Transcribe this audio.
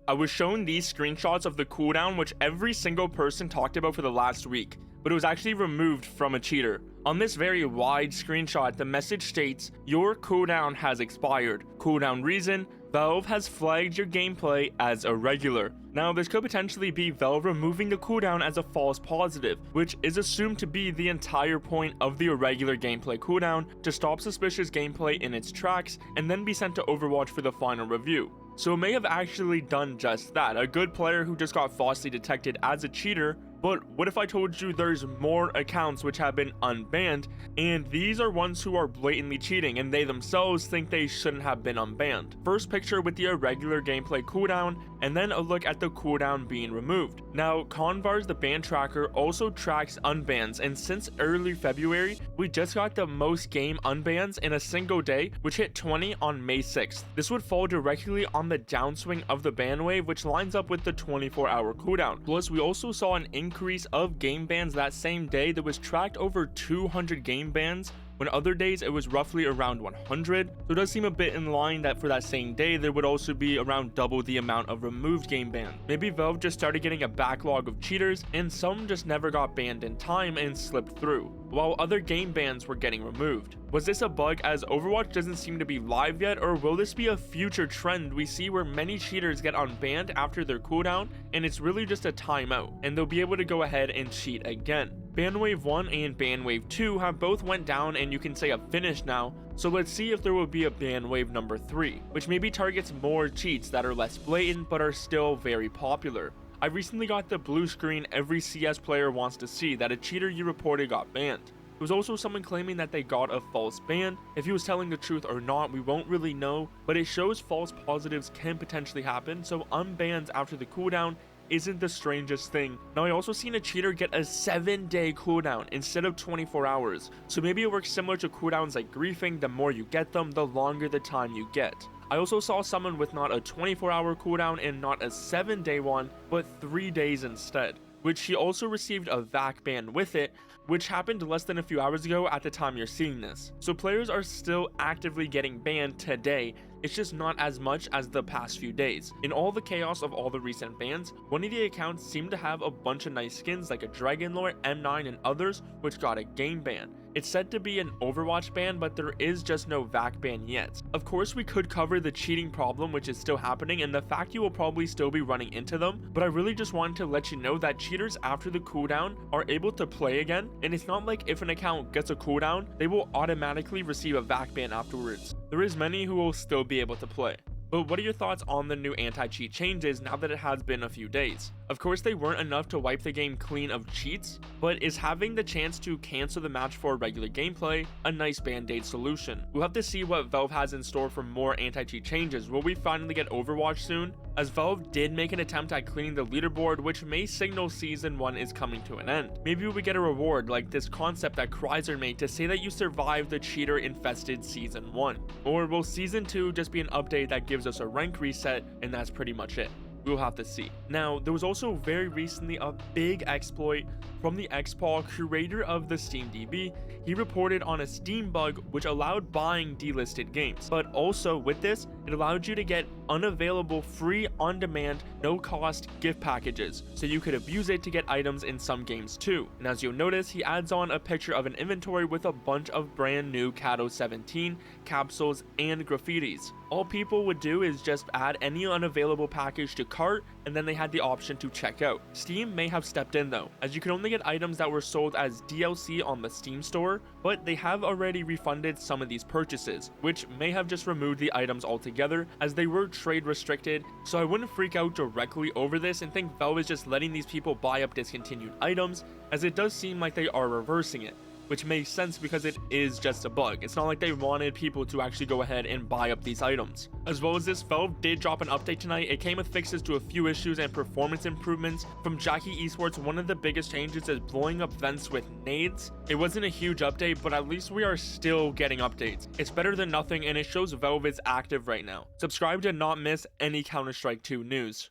I was shown these screenshots of the cooldown which every single person talked about for the last week, but it was actually removed from a cheater. On this very wide screenshot, the message states, "Your cooldown has expired. Cooldown reason, Valve has flagged your gameplay as irregular." Now, this could potentially be Valve removing the cooldown as a false positive, which is assumed to be the entire point of the irregular gameplay cooldown, to stop suspicious gameplay in its tracks and then be sent to Overwatch for the final review. So it may have actually done just that, a good player who just got falsely detected as a cheater. But what if I told you there's more accounts which have been unbanned, and these are ones who are blatantly cheating and they themselves think they shouldn't have been unbanned? First picture with the irregular gameplay cooldown, and then a look at the cooldown being removed. Now, Convar's the ban tracker also tracks unbans, and since early February, we just got the most game unbans in a single day, which hit 20 on May 6th. This would fall directly on the downswing of the ban wave, which lines up with the 24-hour cooldown. Plus, we also saw an increase of game bans that same day that was tracked over 200 game bans, when other days it was roughly around 100. So it does seem a bit in line that for that same day there would also be around double the amount of removed game bans. Maybe Valve just started getting a backlog of cheaters and some just never got banned in time and slipped through, while other game bans were getting removed. Was this a bug as Overwatch doesn't seem to be live yet, or will this be a future trend we see where many cheaters get unbanned after their cooldown and it's really just a timeout and they'll be able to go ahead and cheat again? Ban Wave 1 and Ban Wave 2 have both went down and you can say have finished now, so let's see if there will be a Ban Wave number 3, which maybe targets more cheats that are less blatant but are still very popular. I recently got the blue screen every CS player wants to see that a cheater you reported got banned. There was also someone claiming that they got a false ban. If he was telling the truth or not, we won't really know, but it shows false positives can potentially happen, so unbans after the cooldown isn't the strangest thing. Now, I also seen a cheater get a 7-day cooldown instead of 24 hours, so maybe it works similar to cooldowns like griefing. The more you get them, the longer the time you get. I also saw someone with not a 24-hour cooldown and not a 7-day one, but 3 days instead, which he also received a VAC ban with it, which happened less than a few hours ago at the time you're seeing this. So players are still actively getting banned today, it's just not as much as the past few days. In all the chaos of all the recent bans, one of the accounts seemed to have a bunch of nice skins like a Dragon Lore, M9 and others, which got a game ban. It's said to be an Overwatch ban, but there is just no VAC ban yet. Of course, we could cover the cheating problem, which is still happening, and the fact you will probably still be running into them, but I really just wanted to let you know that cheaters after the cooldown are able to play again, and it's not like if an account gets a cooldown, they will automatically receive a VAC ban afterwards. There is many who will still be able to play. But what are your thoughts on the new anti-cheat changes now that it has been a few days? Of course, they weren't enough to wipe the game clean of cheats, but is having the chance to cancel the match for regular gameplay a nice band-aid solution? We'll have to see what Valve has in store for more anti-cheat changes. Will we finally get Overwatch soon? As Valve did make an attempt at cleaning the leaderboard, which may signal Season 1 is coming to an end. Maybe we get a reward like this concept that Chrysler made to say that you survived the cheater-infested Season 1. Or will Season 2 just be an update that gives us a rank reset and that's pretty much it? We'll have to see. Now, there was also very recently a big exploit from the Xpaw, creator of the SteamDB. He reported on a Steam bug which allowed buying delisted games, but also with this, it allowed you to get unavailable free on-demand, no-cost gift packages, so you could abuse it to get items in some games too. And as you'll notice, he adds on a picture of an inventory with a bunch of brand new Cato 17 capsules and graffitis. All people would do is just add any unavailable package to cart, and then they had the option to check out. Steam may have stepped in though, as you could only get items that were sold as DLC on the Steam store, but they have already refunded some of these purchases, which may have just removed the items altogether as they were trade restricted. So I wouldn't freak out directly over this and think Valve is just letting these people buy up discontinued items, as it does seem like they are reversing it, which makes sense because it is just a bug. It's not like they wanted people to actually go ahead and buy up these items. As well as this, Valve did drop an update tonight. It came with fixes to a few issues and performance improvements. From Jackie Esports, one of the biggest changes is blowing up vents with nades. It wasn't a huge update, but at least we are still getting updates. It's better than nothing, and it shows Valve is active right now. Subscribe to not miss any Counter-Strike 2 news.